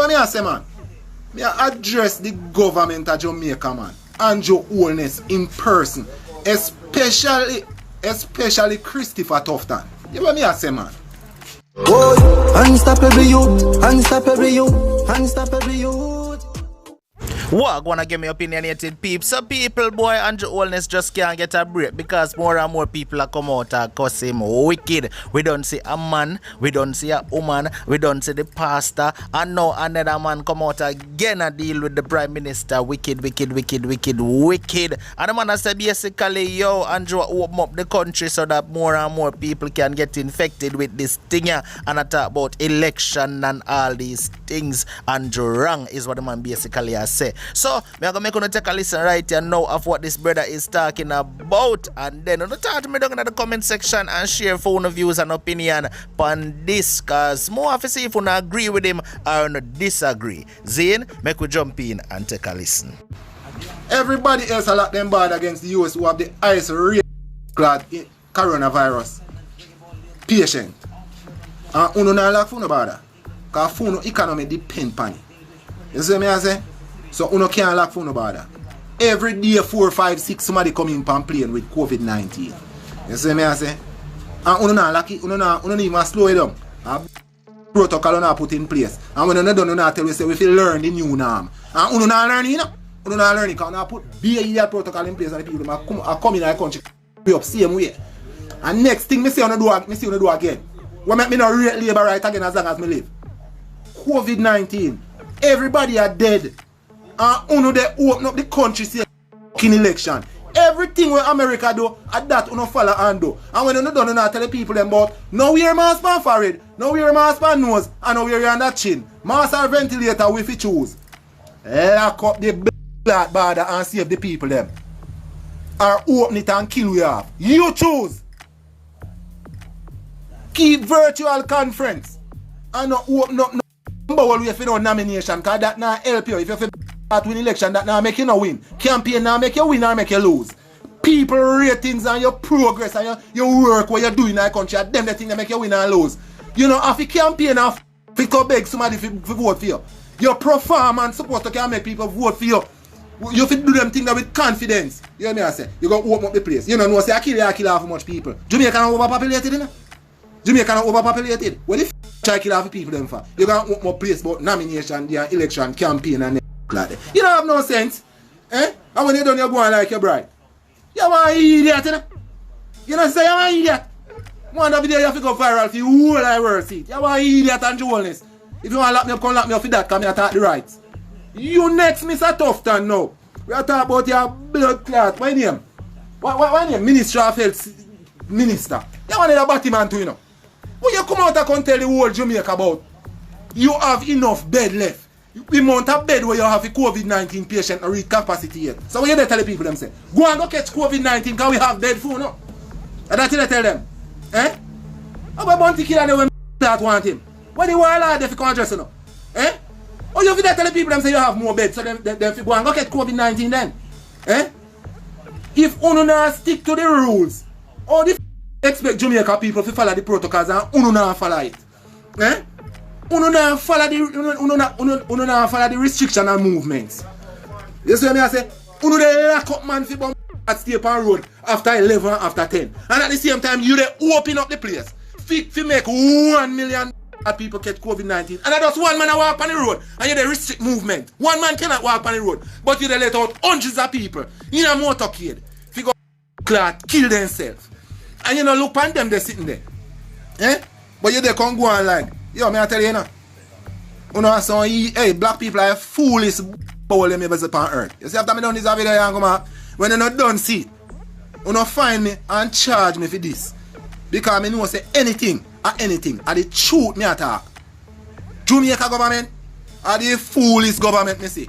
what me I say, man? Me I address the government of Jamaica, man, and your wholeness in person, especially Christopher Tufton. You know what me I say, man? Oh, unstoppable youth, unstoppable youth, unstoppable youth. What gonna give me opinionated peeps? So people, boy, Andrew Holness just can't get a break because more and more people are come out and cuss him wicked. We don't see a man, we don't see a woman, we don't see the pastor, and now another man come out again and deal with the prime minister. Wicked. And the man has said basically, yo, Andrew, open up the country so that more and more people can get infected with this thing here. And I talk about election and all these things. Andrew wrong is what the man basically has said. So, I'm going to make you take a listen right here now of what this brother is talking about. And then, talk to me down in the comment section and share phone views and opinion on this. Because more of see if you agree with him or not disagree. Zane, make we jump in and take a listen. Everybody else a lot them bad against the US who have the highest rate clad coronavirus patient. And uno not like phone about that. Because phone economy depend on it. You see me I say? So uno can't lock phone about that. Every day 4, 5, 6 somebody come in and playing with COVID-19. You see me I say? And uno not lucky, uno even slow it down. A protocol uno put in place. And when uno done, uno tell we say we feel learn the new norm. And uno not learn, you know? Uno not learn because uno put BAE protocol in place and the people are coming in the country up same way. And next thing me see uno do again. What make me not rate labor right again as long as me live? COVID-19. Everybody are dead. And uno they open up the country see fucking election. Everything where America do, at that uno follow and do. And when uno done, uno tell the people them about no wear mask on forehead, no wear mask on nose, and no wear on that chin. Mask or ventilator if you choose. Lock up the black border and save the people them. Or open it and kill you off. You choose. Keep virtual conference. And not open up no bowl with no nomination. Because that not help you. If you win election, that now make you no win. Campaign now make you win or make you lose. People ratings and your progress and your work what you're doing in that country, them the thing that make you win or lose. You know, if you campaign and if you beg somebody to vote for you, your performance supposed to can make people vote for you. You have to do them things with confidence. You hear me I say? You got to open up the place. You know, say I kill half much people. Jamaica not overpopulated, you know? Jamaica not overpopulated. What if try kill half people them for? You got to open up place about nomination, their election, campaign and like that. You don't have no sense. Eh? And when you done, you go on like your bride. You want an idiot, you know? You know, say you want an idiot. One video you have to go viral for the whole world see it. You want an idiot and journalist. If you want to lock me up, come lock me up for that, come here talk the rights. You next, Mr. Tufton now. We are talking about your blood clot. What name? What name? Minister of Health Minister. You want a batty man too, you know? When you come out and come tell the whole Jamaica about you have enough bed left. The amount of bed where you have a COVID-19 patient or reach capacity yet. So what you tell the people them say? Go and go catch COVID-19 because we have bed food, no? And that's what you tell them. Eh? How about Bounty Killer when that want him? What do you want to if you can't address it, no? Eh? Or you tell the people them say you have more beds so them go and go catch COVID-19 then? Eh? If uno not stick to the rules, or the expect Jamaica people to follow the protocols and uno not follow it. Eh? Uno not follow the restriction and movements. You see what I say? Uno they lock up man for bomb at stay on road after 11 after 10. And at the same time you they open up the place. Fi make 1 million people catch COVID-19. And that just one man walk on the road and you they restrict movement. One man cannot walk on the road. But you they let out hundreds of people in a motorcade. Fi go clot, kill themselves. And you know look on them they sitting there. Eh? But you they can't go on like yo, may I tell you now? You know, so hey, black people are foolish bowl them ever upon earth. You see, after me done this video, you come out. When you not done see it, you know, find me and charge me for this. Because I know say anything, and the truth me attack. Jamaica government, are the foolish government me see.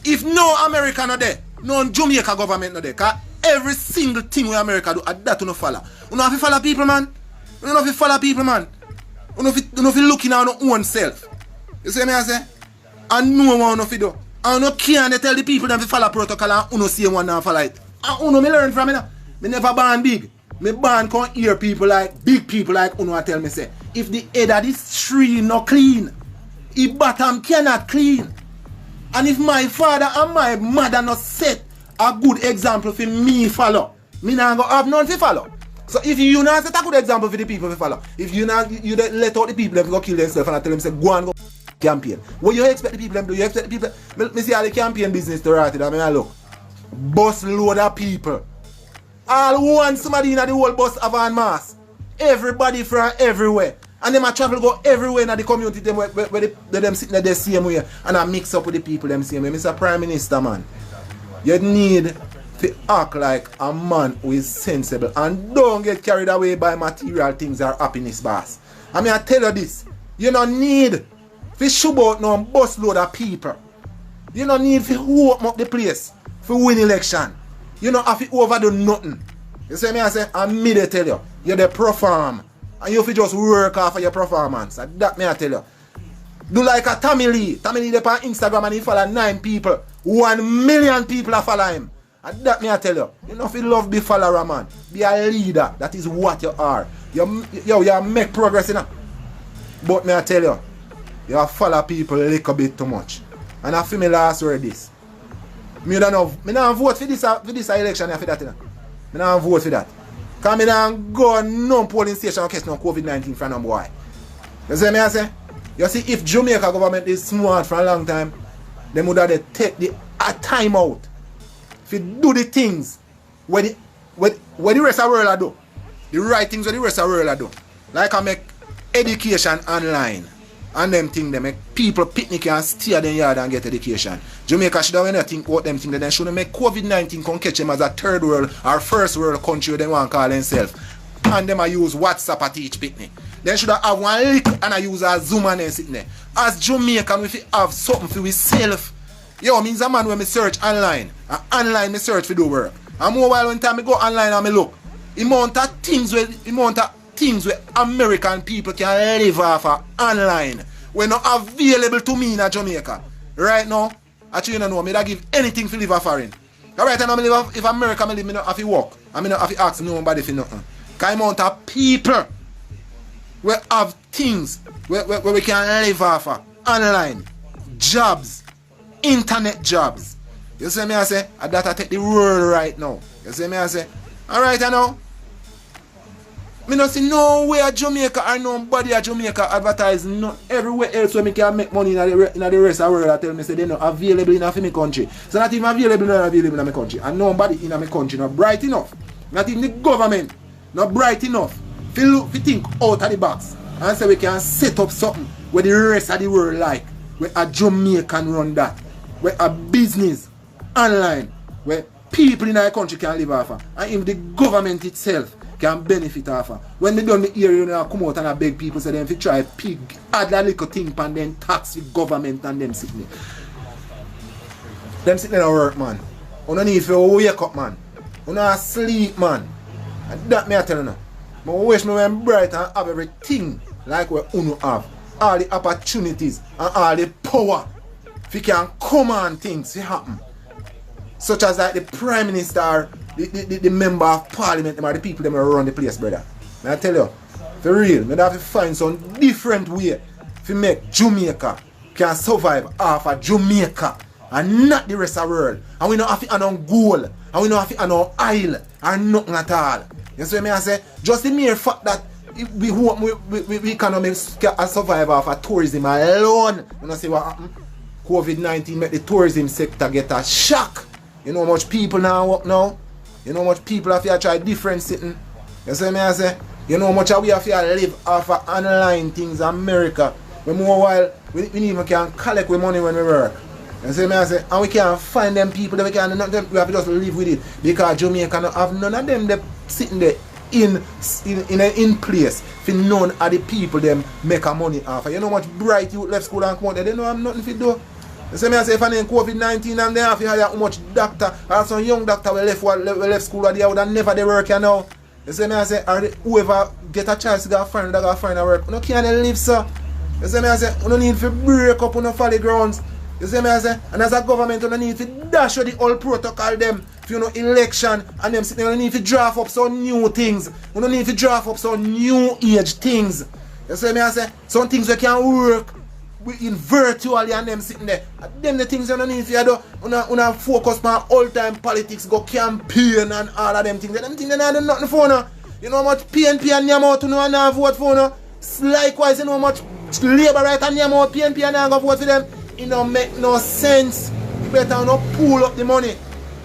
If no America not there, no Jamaica government not there, because every single thing we America do, that you no follow. You know, if you follow people, man. You know, if you follow people, man. You know, if you looking at your own self. You see me I say? And no one of you do. And you can't tell the people that to follow protocol and you see one and follow it. And you me learn from it. Me never born big. Me born can't hear people like big people like you tell me say. If the head of this tree not clean, His bottom cannot clean. And if my father and my mother not set a good example for me follow, me not go have none to follow. So if you not set a good example for the people to follow, if you not you let out the people to go kill themselves and I tell them say go and go campaign. What you expect the people to do? You expect the people me see how the campaign business to right it. I mean I look. Bus load of people. All one somebody in the whole bus have en masse. Everybody from everywhere. And them a travel go everywhere in the community them where them sitting there the same way and I mix up with the people them same way. Mr. Prime Minister, man. You need to act like a man who is sensible and don't get carried away by material things or happiness, boss. I mean I tell you this. You don't need to shoot out no bus load of people. You don't need to open up the place for win election. You don't have to overdo nothing. You see me I say, I'm me to tell you, you're the perform. And you have to just work off of your performance. And that me I tell you. Do like a Tommy Lee. Tommy Lee on Instagram and he follow 9 people. 1 million people are follow him. And that me I tell you. You know if you love be follower, man. Be a leader. That is what you are. You make progress in it. But me I tell you, you follow people a little bit too much. And I feel me last word this. Me don't know. Me don't vote for this election for that. Me don't vote for that. Because me don't go no polling station in case no COVID-19 for no boy. You see me I say? You see if Jamaica government is smart for a long time, they would have take the time out to do the things where the rest of the world do. The right things where the rest of the world do. Like I make education online. And them things, they make people picnic and stay at the yard and get education. Jamaica should have think about them things, they shouldn't make COVID-19 come catch them as a third world or first world country they want to call themselves. And them I use WhatsApp at each picnic. They should have one link and I use a Zoom and then sitting there. As Jamaican, if you have something for yourself, yo, means a man when me search online. And online me search for do work. And more while when time I go online and me look, amount of things where American people can live off of online were not available to me in Jamaica. Right now, actually you know, me that give anything to live off foreign. Right now, me live if America me live, me not have to walk. I me not have to ask nobody for nothing. Because amount of people we have things where we can live off of online. Jobs. Internet jobs. You see me I say? That I take the world right now. You see me I say? Alright I know. Me not see nowhere Jamaica or nobody at Jamaica advertise no everywhere else where me can make money in the rest of the world. I tell me say they not available enough in my country. So not even available in my country. And nobody in my country not bright enough. Not even the government not bright enough. We think out of the box and say we can set up something where the rest of the world like. Where a Jamaican run that. Where a business online where people in our country can live off of. And if the government itself can benefit off of. When they done the area, you know, come out and I beg people say them if you try pig, add that little thing and then tax the government and them sitting there. Them sitting there work, man. You don't need to wake up, man. You don't sleep, man. And that me I tell you now. I wish me when bright and have everything like what you have. All the opportunities and all the power. If you can command things to happen. Such as like the Prime Minister, the member of Parliament, them are the people that run the place, brother. I tell you, for real, we have to find some different way to make Jamaica can survive off of Jamaica and not the rest of the world. And we don't have to have no gold, and we don't have to have no oil, or nothing at all. You see what I say? Just the mere fact that we can survive off of tourism alone. You know see what happened? COVID-19 make the tourism sector get a shock. You know how much people now up now? You know how much people have to try different sitting? You see what I say? You know how much we have to live off of online things in America. We more while we even can collect with money when we work. You see what I say? And we can't find them people that we can we have to just live with it. Because Jamaica don't have none of them that sitting there in place for none of the people them make a money off. You know how much bright you left school and come out there, they don't have nothing to do. You see me I say if I name COVID-19 and they have to hire how much doctor or some young doctor we left school or they would have never they work you now. You see me I say or whoever get a chance to go find a work. You can't live so. You see me I say you don't need to break up on the folly grounds. You see me I say and as a government you don't need to dash the old protocol them for you know election and them sitting you don't need to draft up some new things. You don't need to draft up some new age things. You see me I say some things we can work. in virtually and them sitting there. Them the things you don't need to do. Una focus on all-time politics, go campaign and all of them things. Them things they not do nothing for no. You know how much PNP and Nyamot and not vote for no. Likewise, you know how much Labour right and Nyamot, PNP and not go vote for them. It don't make no sense. You better not pull up the money.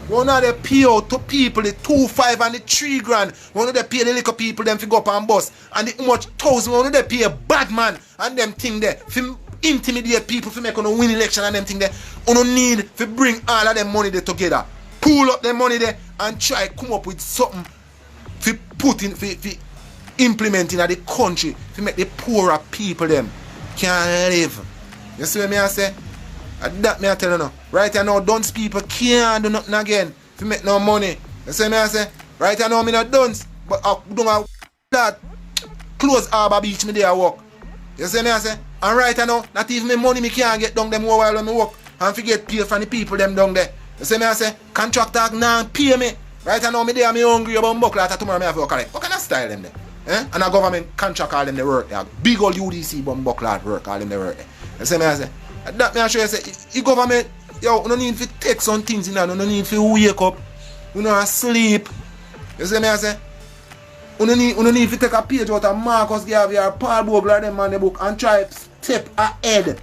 You know they pay out to people the 2,500 and the 3 grand. You know they pay the little people them to go up and bus. And the much thousand, you know they pay a bad man and them thing there. For intimidate people to make on a win election and them thing there. You don't need to bring all of them money there together. Pull up the money there and try come up with something for putting, for implementing at the country to make the poorer people them can live. You see what me I say? That me I tell you now. Right now, dunce people can't do nothing again to make no money. You see me I say? Right now, me not dunce, but I don't have that close Harbour Beach me there work. You see me I say? And right now, not even me money me can't get down them while when me work and forget pay from the people them down there. You see me I say? Contractor now pay me. Right now, me there me hungry about buckle after tomorrow me have to work correct. What kind of style them there? Eh? And a government contract all them they work there. Big old UDC buckle work all them they work there. You see me I say? That me I show you say, the government, yo, you don't need to take some things in there, you don't need to wake up, you don't sleep. You see me I say? You don't need to take a page out of Marcus Garvey or Paul Bogler them man the book and try to step ahead.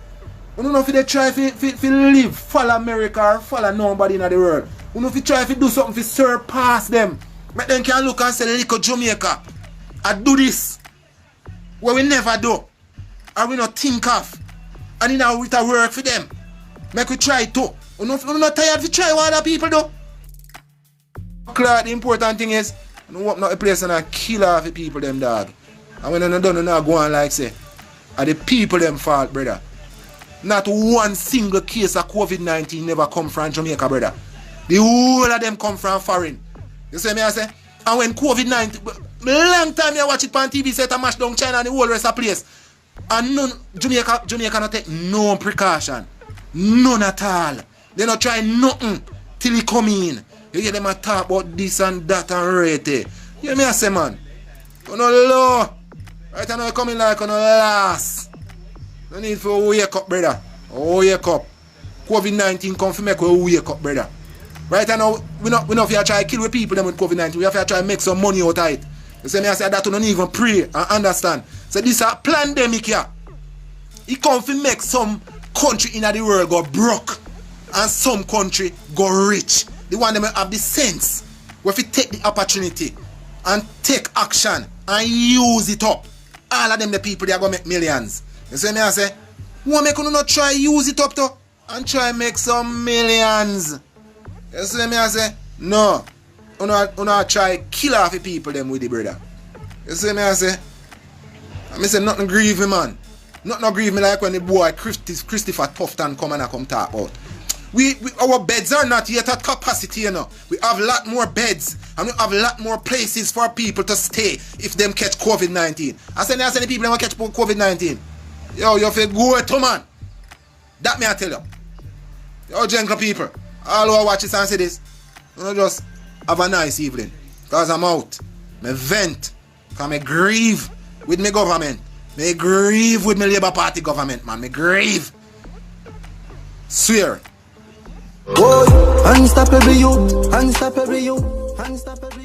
You don't know if they try to live, follow America or follow nobody in the world. You know if you try to do something to surpass them. But then can look and say, little Jamaica, I do this, what we never do, or we not think of. And you know, it work for them. Make we try too. We're not tired to try what other people do. The important thing is, you open up a place and I kill off the people them dog. And when you're not done, you're not going like say, are the people them fault, brother. Not one single case of COVID-19 never come from Jamaica, brother. The whole of them come from foreign. You see me I say? And when COVID-19, long time you watch it on TV, say to mash down China and the whole rest of the place. And none, Jamaica not take no precaution. None at all. They not try nothing till he come in. You hear them talk about this and that and rate. You hear me I say, man? You know low. Right now you coming like on the last. No need for wake up, brother. Wake up. COVID-19 come for make we wake up, brother. Right now, we not here try to kill people them with COVID-19. We have to try to make some money out of it. You see me I say that you don't even pray and understand. So this is a pandemic here. It come to make some country in the world go broke and some country go rich. The one them have the sense where if you take the opportunity and take action and use it up, all of them the people they are gonna make millions. You see me I say, why make you not try use it up to and try make some millions? You see me I say, no. You not try kill off the people them with the brother. You see me I say? I say nothing grieve me, man. Nothing grieve me like when the boy Christopher Tufton come and I come talk about. Our beds are not yet at capacity, you know. We have a lot more beds and we have a lot more places for people to stay if them catch COVID-19. I say the people that catch COVID-19. Yo, you feel good to man. That me I tell you. Yo, gentle people. All who watch this and say this, you know, just have a nice evening. Because I'm out. I vent. Because I grieve with my government. I grieve with my Labour Party government, man. I grieve. Swear. Boy, unstoppable you, unstoppable you, unstoppable you.